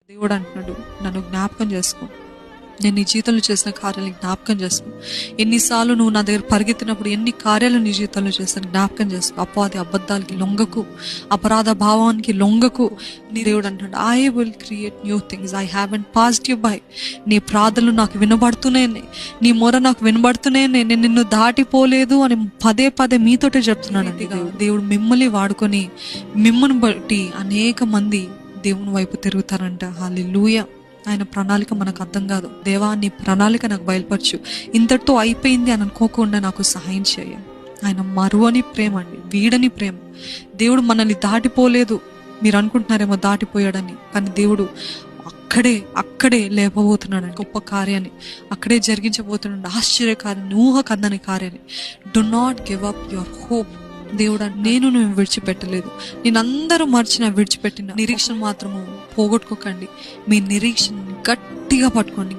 దేవుడు అంటున్నాడు, నన్ను జ్ఞాపకం చేసుకో, నేను నీ జీవితంలో చేసిన కార్యాలను జ్ఞాపకం చేసుకో. ఎన్నిసార్లు నువ్వు నా దగ్గర పరిగెత్తినప్పుడు ఎన్ని కార్యాలు నీ జీవితంలో చేస్తాను జ్ఞాపకం చేసుకో. అపవాది అబద్ధాలకి లొంగకు, అపరాధ భావానికి లొంగకు. నీ దేవుడు అంటున్నాడు, I will create new things, I haven't passed you by. నీ ప్రార్థనలు నాకు వినబడుతూనే, నీ మొర నాకు వినబడుతూనే, నేను నిన్ను దాటిపోలేదు అని పదే పదే మీతోటే చెప్తున్నాను. దేవుడు మిమ్మల్ని వాడుకొని మిమ్మల్ని బట్టి అనేక మంది దేవుని వైపు తిరుగుతారంట. హల్లెలూయా. ఆయన ప్రణాళిక మనకు అర్థం కాదు. దేవా, నీ ప్రణాళిక నాకు బయలుపరచు, ఇంతటితో అయిపోయింది అని అనుకోకుండా నాకు సహాయం చేయ. ఆయన మరువని ప్రేమ అండి, వీడని ప్రేమ. దేవుడు దాటిపోలేదు. మీరు అనుకుంటున్నారేమో దాటిపోయాడని, కానీ దేవుడు అక్కడే లేపబోతున్నాడు. గొప్ప కార్యాన్ని అక్కడే జరిగించబోతున్నాడు. ఆశ్చర్యకార్యాన్ని, ఊహకందని కార్యాన్ని. Do not give up your hope. దేవుడు నేను విడిచిపెట్టలేదు, నేను అందరూ మర్చినా విడిచిపెట్టిన నిరీక్షణ మాత్రము పోగొట్టుకోకండి. మీ నిరీక్షణ గట్టిగా పట్టుకోండి.